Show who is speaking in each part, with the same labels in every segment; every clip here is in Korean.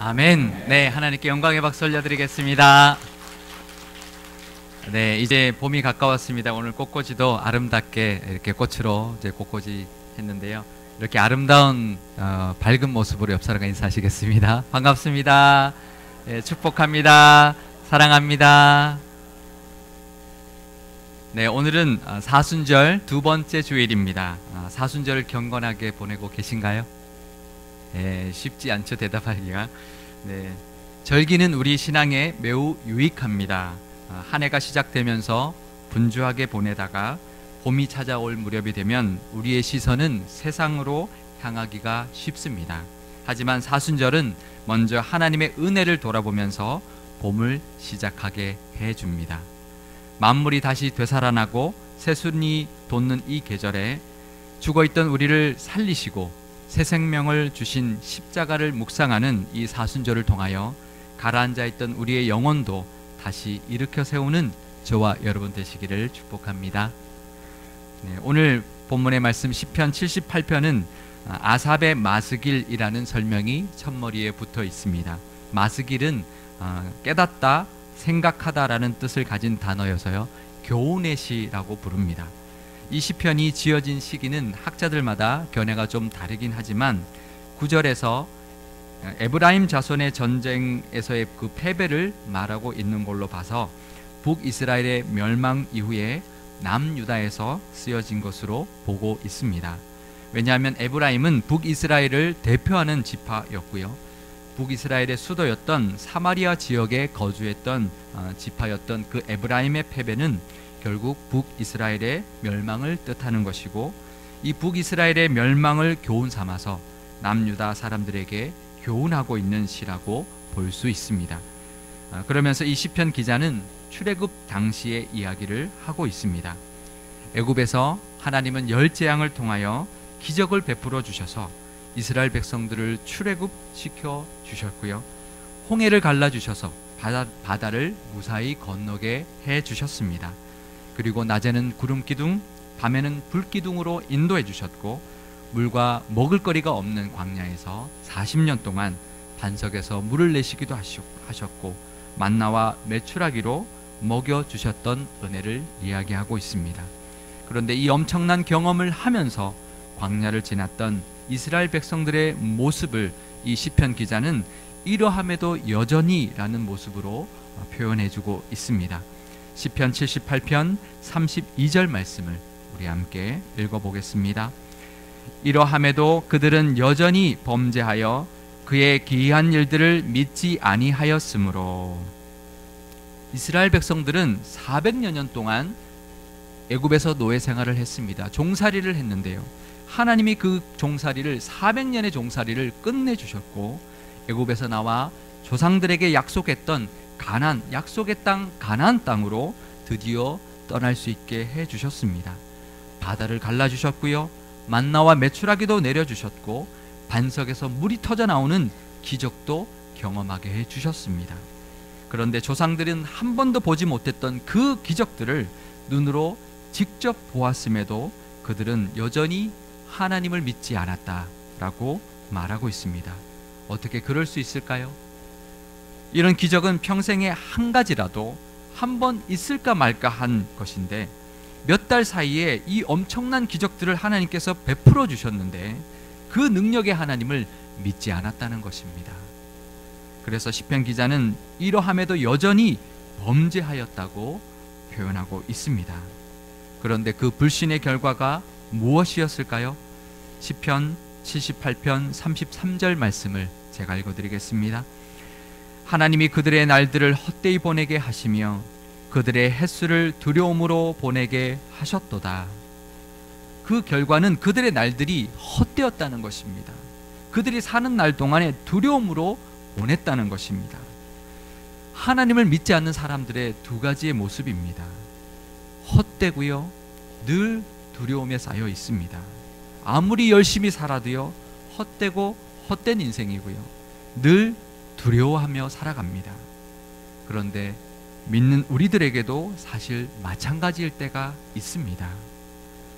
Speaker 1: 아멘. 네, 하나님께 영광의 박수 올려드리겠습니다. 네, 이제 봄이 가까웠습니다. 오늘 꽃꽂이도 아름답게 이렇게 꽃으로 이제 꽃꽂이 했는데요. 이렇게 아름다운 밝은 모습으로 옆 사람과 인사하시겠습니다. 반갑습니다. 네, 축복합니다. 사랑합니다. 네, 오늘은 사순절 두 번째 주일입니다. 사순절을 경건하게 보내고 계신가요? 네, 쉽지 않죠, 대답하기가. 네, 절기는 우리 신앙에 매우 유익합니다. 한 해가 시작되면서 분주하게 보내다가 봄이 찾아올 무렵이 되면 우리의 시선은 세상으로 향하기가 쉽습니다. 하지만 사순절은 먼저 하나님의 은혜를 돌아보면서 봄을 시작하게 해줍니다. 만물이 다시 되살아나고 새순이 돋는 이 계절에 죽어있던 우리를 살리시고 새 생명을 주신 십자가를 묵상하는 이 사순절을 통하여 가라앉아 있던 우리의 영혼도 다시 일으켜 세우는 저와 여러분 되시기를 축복합니다. 네, 오늘 본문의 말씀 시편 78편은 아삽의 마스길이라는 설명이 첫머리에 붙어 있습니다. 마스길은 깨닫다, 생각하다라는 뜻을 가진 단어여서요, 교훈의 시라고 부릅니다. 이 시편이 지어진 시기는 학자들마다 견해가 좀 다르긴 하지만 9절에서 에브라임 자손의 전쟁에서의 그 패배를 말하고 있는 걸로 봐서 북이스라엘의 멸망 이후에 남유다에서 쓰여진 것으로 보고 있습니다. 왜냐하면 에브라임은 북이스라엘을 대표하는 지파였고요, 북이스라엘의 수도였던 사마리아 지역에 거주했던 지파였던 그 에브라임의 패배는 결국 북이스라엘의 멸망을 뜻하는 것이고, 이 북이스라엘의 멸망을 교훈 삼아서 남유다 사람들에게 교훈하고 있는 시라고 볼 수 있습니다. 그러면서 이 시편 기자는 출애굽 당시의 이야기를 하고 있습니다. 애굽에서 하나님은 열 재앙을 통하여 기적을 베풀어 주셔서 이스라엘 백성들을 출애굽시켜 주셨고요, 홍해를 갈라 주셔서 바다를 무사히 건너게 해 주셨습니다. 그리고 낮에는 구름기둥, 밤에는 불기둥으로 인도해 주셨고, 물과 먹을거리가 없는 광야에서 40년 동안 반석에서 물을 내시기도 하셨고, 만나와 메추라기로 먹여주셨던 은혜를 이야기하고 있습니다. 그런데 이 엄청난 경험을 하면서 광야를 지났던 이스라엘 백성들의 모습을 이 시편 기자는 이러함에도 여전히라는 모습으로 표현해주고 있습니다. 시편 78편 32절 말씀을 우리 함께 읽어보겠습니다. 이러함에도 그들은 여전히 범죄하여 그의 기이한 일들을 믿지 아니하였으므로. 이스라엘 백성들은 400여 년 동안 애굽에서 노예 생활을 했습니다. 종살이를 했는데요, 하나님이 그 종살이를 400년의 종살이를 끝내주셨고, 애굽에서 나와 조상들에게 약속했던 약속의 땅 가나안 땅으로 드디어 떠날 수 있게 해주셨습니다. 바다를 갈라주셨고요, 만나와 메추라기도 내려주셨고, 반석에서 물이 터져 나오는 기적도 경험하게 해주셨습니다. 그런데 조상들은 한 번도 보지 못했던 그 기적들을 눈으로 직접 보았음에도 그들은 여전히 하나님을 믿지 않았다라고 말하고 있습니다. 어떻게 그럴 수 있을까요? 이런 기적은 평생에 한 가지라도 한 번 있을까 말까 한 것인데, 몇 달 사이에 이 엄청난 기적들을 하나님께서 베풀어 주셨는데 그 능력의 하나님을 믿지 않았다는 것입니다. 그래서 시편 기자는 이러함에도 여전히 범죄하였다고 표현하고 있습니다. 그런데 그 불신의 결과가 무엇이었을까요? 시편 78편 33절 말씀을 제가 읽어드리겠습니다. 하나님이 그들의 날들을 헛되이 보내게 하시며 그들의 햇수를 두려움으로 보내게 하셨도다. 그 결과는 그들의 날들이 헛되었다는 것입니다. 그들이 사는 날 동안에 두려움으로 보냈다는 것입니다. 하나님을 믿지 않는 사람들의 두 가지의 모습입니다. 헛되고요, 늘 두려움에 쌓여 있습니다. 아무리 열심히 살아도요, 헛되고 헛된 인생이고요, 늘 두려워하며 살아갑니다. 그런데 믿는 우리들에게도 사실 마찬가지일 때가 있습니다.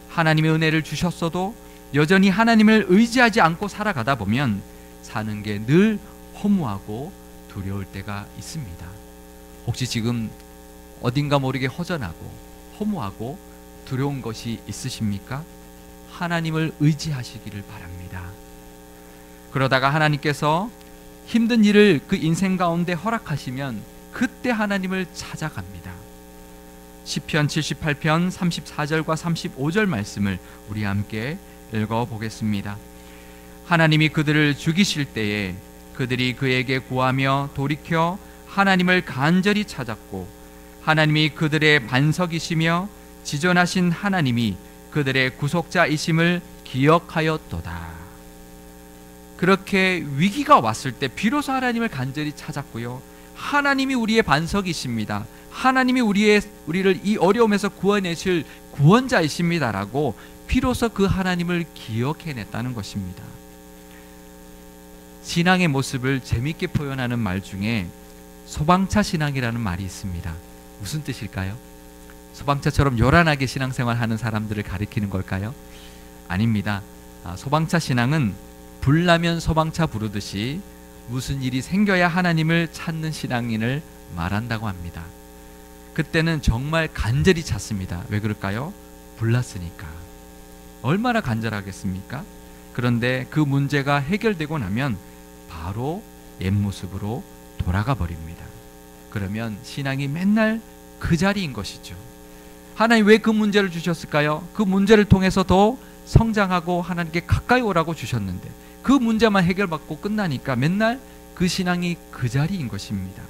Speaker 1: 하나님의 은혜를 주셨어도 여전히 하나님을 의지하지 않고 살아가다 보면 사는 게 늘 허무하고 두려울 때가 있습니다. 혹시 지금 어딘가 모르게 허전하고 허무하고 두려운 것이 있으십니까? 하나님을 의지하시기를 바랍니다. 그러다가 하나님께서 힘든 일을 그 인생 가운데 허락하시면 그때 하나님을 찾아갑니다. 시편 78편 34절과 35절 말씀을 우리 함께 읽어보겠습니다. 하나님이 그들을 죽이실 때에 그들이 그에게 구하며 돌이켜 하나님을 간절히 찾았고 하나님이 그들의 반석이시며 지존하신 하나님이 그들의 구속자이심을 기억하였도다. 그렇게 위기가 왔을 때 비로소 하나님을 간절히 찾았고요. 하나님이 우리의 반석이십니다. 하나님이 우리를 이 어려움에서 구원하실 구원자이십니다라고 비로소 그 하나님을 기억해냈다는 것입니다. 신앙의 모습을 재밌게 표현하는 말 중에 소방차 신앙이라는 말이 있습니다. 무슨 뜻일까요? 소방차처럼 요란하게 신앙생활 하는 사람들을 가리키는 걸까요? 아닙니다. 소방차 신앙은 불나면 소방차 부르듯이 무슨 일이 생겨야 하나님을 찾는 신앙인을 말한다고 합니다. 그때는 정말 간절히 찾습니다. 왜 그럴까요? 불났으니까. 얼마나 간절하겠습니까? 그런데 그 문제가 해결되고 나면 바로 옛 모습으로 돌아가 버립니다. 그러면 신앙이 맨날 그 자리인 것이죠. 하나님 왜 그 문제를 주셨을까요? 그 문제를 통해서 더 성장하고 하나님께 가까이 오라고 주셨는데 그 문제만 해결받고 끝나니까 맨날 그 신앙이 그 자리인 것입니다.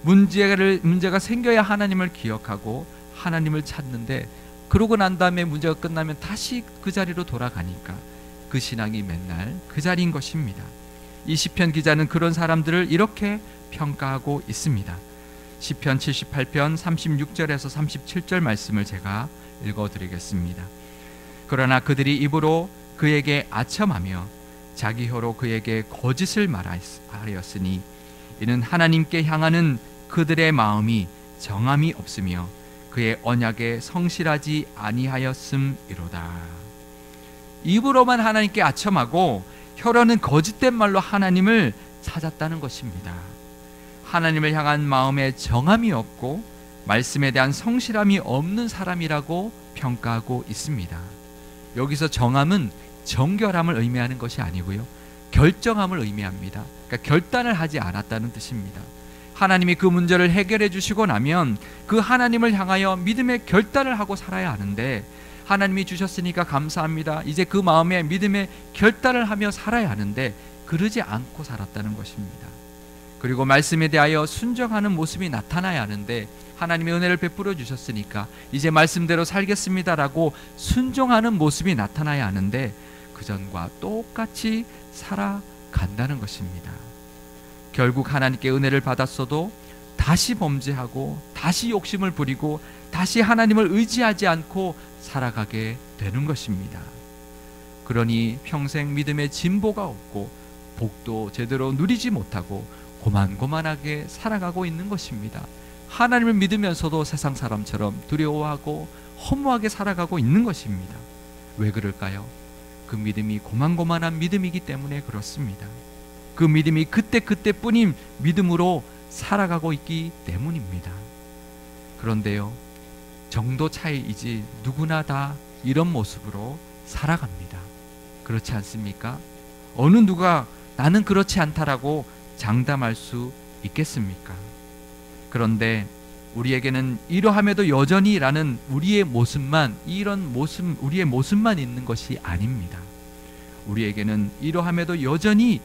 Speaker 1: 문제가 생겨야 하나님을 기억하고 하나님을 찾는데 그러고 난 다음에 문제가 끝나면 다시 그 자리로 돌아가니까 그 신앙이 맨날 그 자리인 것입니다. 이 시편 기자는 그런 사람들을 이렇게 평가하고 있습니다. 시편 78편 36절에서 37절 말씀을 제가 읽어드리겠습니다. 그러나 그들이 입으로 그에게 아첨하며 자기 혀로 그에게 거짓을 말하였으니 이는 하나님께 향하는 그들의 마음이 정함이 없으며 그의 언약에 성실하지 아니하였음이로다. 입으로만 하나님께 아첨하고 혀로는 거짓된 말로 하나님을 찾았다는 것입니다. 하나님을 향한 마음에 정함이 없고 말씀에 대한 성실함이 없는 사람이라고 평가하고 있습니다. 여기서 정함은 정결함을 의미하는 것이 아니고요, 결정함을 의미합니다. 그러니까 결단을 하지 않았다는 뜻입니다. 하나님이 그 문제를 해결해 주시고 나면 그 하나님을 향하여 믿음의 결단을 하고 살아야 하는데 하나님이 주셨으니까 감사합니다. 이제 그 마음에 믿음의 결단을 하며 살아야 하는데 그러지 않고 살았다는 것입니다. 그리고 말씀에 대하여 순종하는 모습이 나타나야 하는데 하나님의 은혜를 베풀어 주셨으니까 이제 말씀대로 살겠습니다라고 순종하는 모습이 나타나야 하는데 그전과 똑같이 살아간다는 것입니다. 결국 하나님께 은혜를 받았어도 다시 범죄하고 다시 욕심을 부리고 다시 하나님을 의지하지 않고 살아가게 되는 것입니다. 그러니 평생 믿음의 진보가 없고 복도 제대로 누리지 못하고 고만고만하게 살아가고 있는 것입니다. 하나님을 믿으면서도 세상 사람처럼 두려워하고 허무하게 살아가고 있는 것입니다. 왜 그럴까요? 그 믿음이 고만고만한 믿음이기 때문에 그렇습니다. 그 믿음이 그때그때뿐인 믿음으로 살아가고 있기 때문입니다. 그런데요, 정도 차이이지 누구나 다 이런 모습으로 살아갑니다. 그렇지 않습니까? 어느 누가 나는 그렇지 않다라고 장담할 수 있겠습니까? 그런데 우리에게는 이러함에도 여전히라는 우리의 모습만, 우리의 모습만 있는 것이 아닙니다. 우리에게는 이러함에도 여전히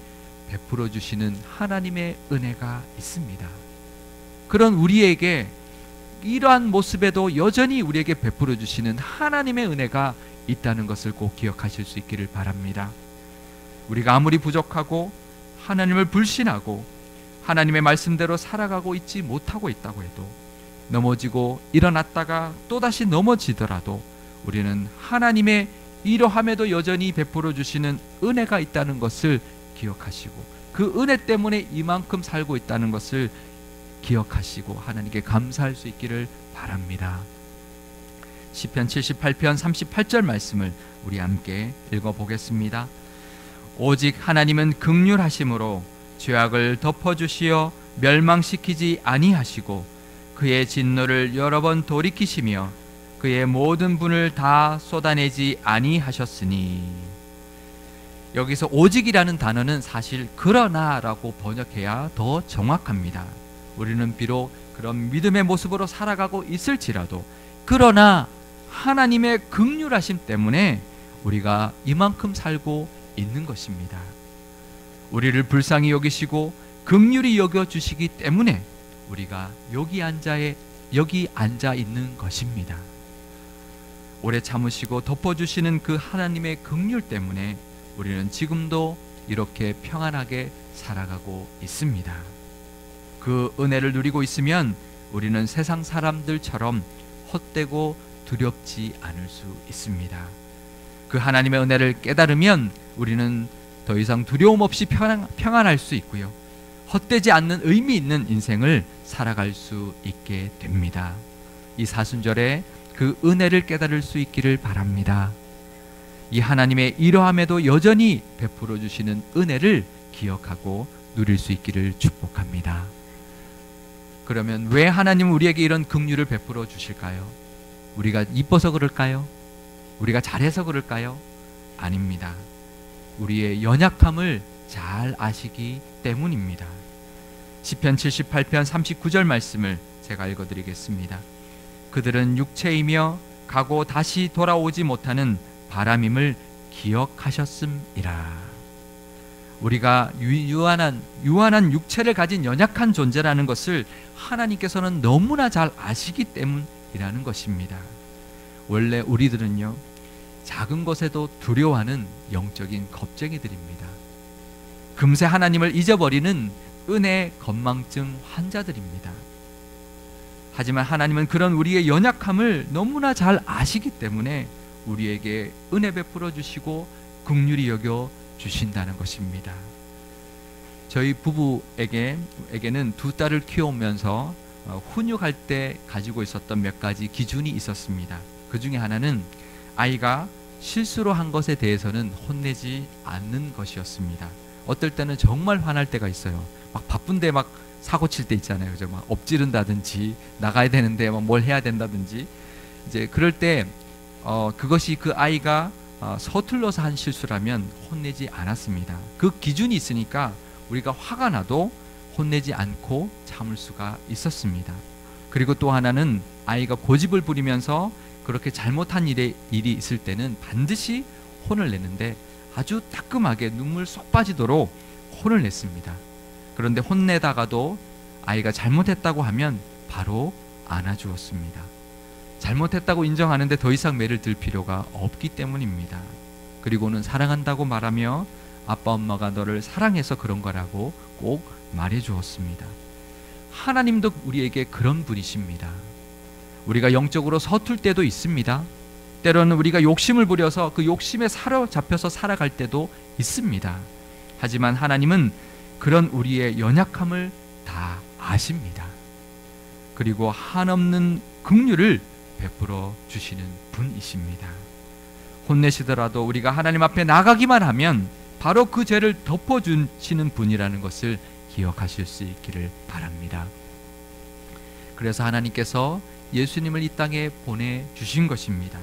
Speaker 1: 베풀어 주시는 하나님의 은혜가 있습니다. 그런 우리에게 이러한 모습에도 여전히 우리에게 베풀어 주시는 하나님의 은혜가 있다는 것을 꼭 기억하실 수 있기를 바랍니다. 우리가 아무리 부족하고 하나님을 불신하고 하나님의 말씀대로 살아가고 있지 못하고 있다고 해도, 넘어지고 일어났다가 또다시 넘어지더라도 우리는 하나님의 이러함에도 여전히 베풀어 주시는 은혜가 있다는 것을 기억하시고 그 은혜 때문에 이만큼 살고 있다는 것을 기억하시고 하나님께 감사할 수 있기를 바랍니다. 시편 78편 38절 말씀을 우리 함께 읽어보겠습니다. 오직 하나님은 긍휼하심으로 죄악을 덮어주시어 멸망시키지 아니하시고 그의 진노를 여러 번 돌이키시며 그의 모든 분을 다 쏟아내지 아니하셨으니. 여기서 오직이라는 단어는 사실 그러나라고 번역해야 더 정확합니다. 우리는 비록 그런 믿음의 모습으로 살아가고 있을지라도 그러나 하나님의 긍휼하심 때문에 우리가 이만큼 살고 있는 것입니다. 우리를 불쌍히 여기시고 긍휼히 여겨주시기 때문에 우리가 여기 앉아 있는 것입니다. 오래 참으시고 덮어주시는 그 하나님의 긍휼 때문에 우리는 지금도 이렇게 평안하게 살아가고 있습니다. 그 은혜를 누리고 있으면 우리는 세상 사람들처럼 헛되고 두렵지 않을 수 있습니다. 그 하나님의 은혜를 깨달으면 우리는 더 이상 두려움 없이 평안할 수 있고요. 헛되지 않는 의미 있는 인생을 살아갈 수 있게 됩니다. 이 사순절에 그 은혜를 깨달을 수 있기를 바랍니다. 이 하나님의 이러함에도 여전히 베풀어 주시는 은혜를 기억하고 누릴 수 있기를 축복합니다. 그러면 왜 하나님은 우리에게 이런 긍휼을 베풀어 주실까요? 우리가 이뻐서 그럴까요? 우리가 잘해서 그럴까요? 아닙니다. 우리의 연약함을 잘 아시기 때문입니다. 시편 78편 39절 말씀을 제가 읽어드리겠습니다. 그들은 육체이며 가고 다시 돌아오지 못하는 바람임을 기억하셨음이라. 우리가 유한한 육체를 가진 연약한 존재라는 것을 하나님께서는 너무나 잘 아시기 때문이라는 것입니다. 원래 우리들은요, 작은 것에도 두려워하는 영적인 겁쟁이들입니다. 금세 하나님을 잊어버리는 은혜 건망증 환자들입니다. 하지만 하나님은 그런 우리의 연약함을 너무나 잘 아시기 때문에 우리에게 은혜 베풀어 주시고 긍휼히 여겨 주신다는 것입니다. 저희 부부에게는 두 딸을 키워오면서 훈육할 때 가지고 있었던 몇 가지 기준이 있었습니다. 그 중에 하나는 아이가 실수로 한 것에 대해서는 혼내지 않는 것이었습니다. 어떨 때는 정말 화날 때가 있어요. 막 바쁜데 막 사고 칠 때 있잖아요. 그죠? 막 엎지른다든지 나가야 되는데 막 뭘 해야 된다든지. 이제 그럴 때 그것이 그 아이가 서툴러서 한 실수라면 혼내지 않았습니다. 그 기준이 있으니까 우리가 화가 나도 혼내지 않고 참을 수가 있었습니다. 그리고 또 하나는 아이가 고집을 부리면서 그렇게 잘못한 일이 있을 때는 반드시 혼을 내는데 아주 따끔하게 눈물 쏙 빠지도록 혼을 냈습니다. 그런데 혼내다가도 아이가 잘못했다고 하면 바로 안아주었습니다. 잘못했다고 인정하는데 더 이상 매를 들 필요가 없기 때문입니다. 그리고는 사랑한다고 말하며 아빠 엄마가 너를 사랑해서 그런 거라고 꼭 말해주었습니다. 하나님도 우리에게 그런 분이십니다. 우리가 영적으로 서툴 때도 있습니다. 때로는 우리가 욕심을 부려서 그 욕심에 사로잡혀서 살아갈 때도 있습니다. 하지만 하나님은 그런 우리의 연약함을 다 아십니다. 그리고 한없는 긍휼을 베풀어 주시는 분이십니다. 혼내시더라도 우리가 하나님 앞에 나가기만 하면 바로 그 죄를 덮어주시는 분이라는 것을 기억하실 수 있기를 바랍니다. 그래서 하나님께서 예수님을 이 땅에 보내주신 것입니다.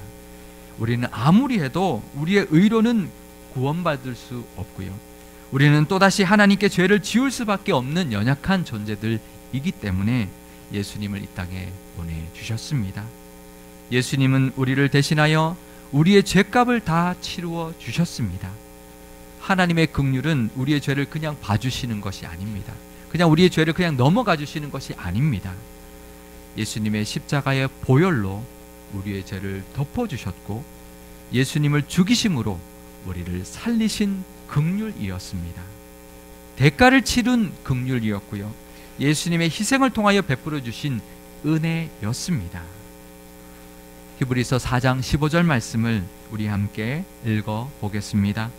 Speaker 1: 우리는 아무리 해도 우리의 의로는 구원받을 수 없고요. 우리는 또다시 하나님께 죄를 지을 수밖에 없는 연약한 존재들이기 때문에 예수님을 이 땅에 보내주셨습니다. 예수님은 우리를 대신하여 우리의 죄값을 다 치루어 주셨습니다. 하나님의 긍휼은 우리의 죄를 그냥 봐주시는 것이 아닙니다. 그냥 우리의 죄를 그냥 넘어가 주시는 것이 아닙니다. 예수님의 십자가의 보혈로 우리의 죄를 덮어주셨고 예수님을 죽이심으로 우리를 살리신 긍휼이었습니다. 대가를 치른 긍휼이었고요. 예수님의 희생을 통하여 베풀어 주신 은혜였습니다. 히브리서 4장 15절 말씀을 우리 함께 읽어 보겠습니다.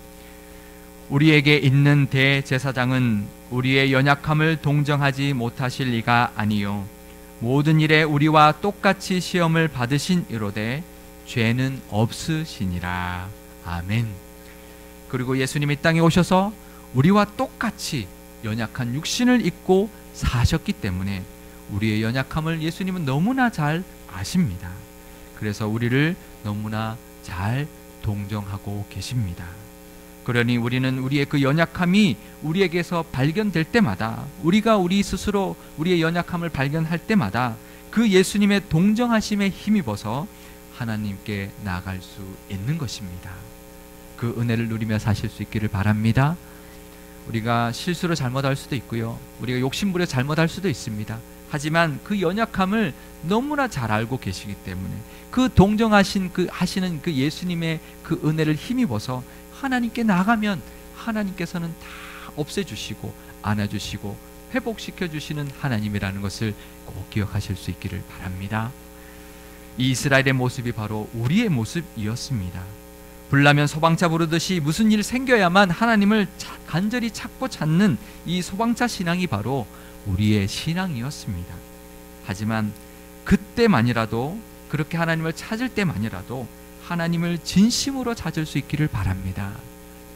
Speaker 1: 우리에게 있는 대제사장은 우리의 연약함을 동정하지 못하실 리가 아니요 모든 일에 우리와 똑같이 시험을 받으신 이로되 죄는 없으시니라. 아멘. 그리고 예수님이 땅에 오셔서 우리와 똑같이 연약한 육신을 입고 사셨기 때문에 우리의 연약함을 예수님은 너무나 잘 아십니다. 그래서 우리를 너무나 잘 동정하고 계십니다. 그러니 우리는 우리의 그 연약함이 우리에게서 발견될 때마다, 우리가 우리 스스로 우리의 연약함을 발견할 때마다 그 예수님의 동정하심에 힘입어서 하나님께 나아갈 수 있는 것입니다. 그 은혜를 누리며 사실 수 있기를 바랍니다. 우리가 실수로 잘못할 수도 있고요, 우리가 욕심부려 잘못할 수도 있습니다. 하지만 그 연약함을 너무나 잘 알고 계시기 때문에 그 동정하신 하시는 그 예수님의 그 은혜를 힘입어서 하나님께 나가면 하나님께서는 다 없애주시고 안아주시고 회복시켜 주시는 하나님이라는 것을 꼭 기억하실 수 있기를 바랍니다. 이 이스라엘의 모습이 바로 우리의 모습이었습니다. 불나면 소방차 부르듯이 무슨 일 생겨야만 하나님을 간절히 찾고 찾는 이 소방차 신앙이 바로 우리의 신앙이었습니다. 하지만 그때만이라도, 그렇게 하나님을 찾을 때만이라도 하나님을 진심으로 찾을 수 있기를 바랍니다.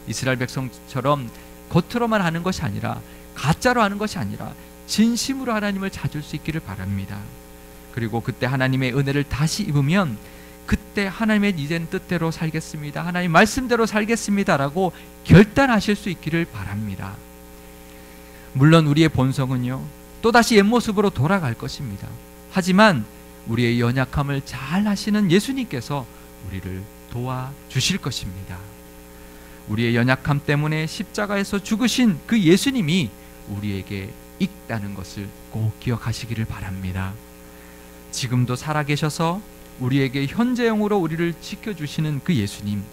Speaker 1: 이스라엘 백성처럼 겉으로만 하는 것이 아니라, 가짜로 하는 것이 아니라 진심으로 하나님을 찾을 수 있기를 바랍니다. 그리고 그때 하나님의 은혜를 다시 입으면 그때 하나님의 이젠 뜻대로 살겠습니다, 하나님 말씀대로 살겠습니다라고 결단하실 수 있기를 바랍니다. 물론 우리의 본성은요, 또다시 옛 모습으로 돌아갈 것입니다. 하지만 우리의 연약함을 잘 아시는 예수님께서 우리를 도와주실 것입니다. 우리의 연약함 때문에 십자가에서 죽으신 그 예수님이 우리에게 있다는 것을 꼭 기억하시기를 바랍니다. 지금도 살아계셔서 우리에게 현재형으로 우리를 지켜주시는 그 예수님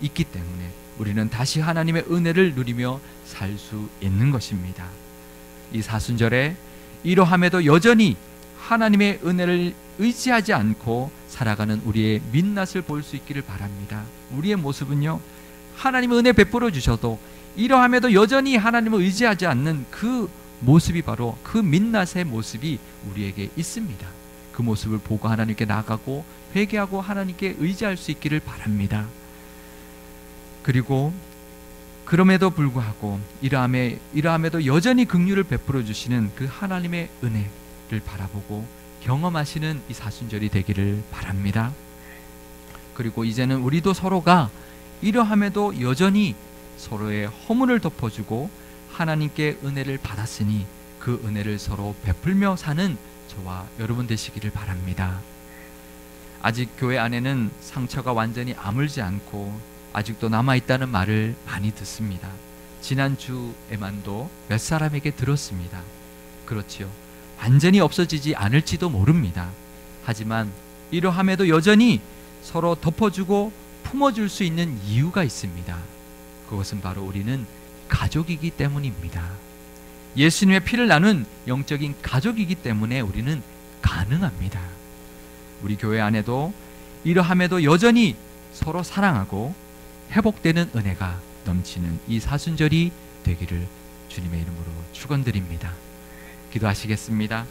Speaker 1: 있기 때문에 우리는 다시 하나님의 은혜를 누리며 살 수 있는 것입니다. 이 사순절에 이러함에도 여전히 하나님의 은혜를 의지하지 않고 살아가는 우리의 민낯을 볼 수 있기를 바랍니다. 우리의 모습은요, 하나님의 은혜 베풀어 주셔도 이러함에도 여전히 하나님을 의지하지 않는 그 모습이 바로 그 민낯의 모습이 우리에게 있습니다. 그 모습을 보고 하나님께 나가고 회개하고 하나님께 의지할 수 있기를 바랍니다. 그리고 그럼에도 불구하고 이러함에도 여전히 긍휼을 베풀어 주시는 그 하나님의 은혜를 바라보고 경험하시는 이 사순절이 되기를 바랍니다. 그리고 이제는 우리도 서로가 이러함에도 여전히 서로의 허물을 덮어주고 하나님께 은혜를 받았으니 그 은혜를 서로 베풀며 사는 저와 여러분 되시기를 바랍니다. 아직 교회 안에는 상처가 완전히 아물지 않고 아직도 남아있다는 말을 많이 듣습니다. 지난주에만도 몇 사람에게 들었습니다. 그렇지요, 완전히 없어지지 않을지도 모릅니다. 하지만 이러함에도 여전히 서로 덮어주고 품어줄 수 있는 이유가 있습니다. 그것은 바로 우리는 가족이기 때문입니다. 예수님의 피를 나눈 영적인 가족이기 때문에 우리는 가능합니다. 우리 교회 안에도 이러함에도 여전히 서로 사랑하고 회복되는 은혜가 넘치는 이 사순절이 되기를 주님의 이름으로 축원드립니다. 기도하시겠습니다.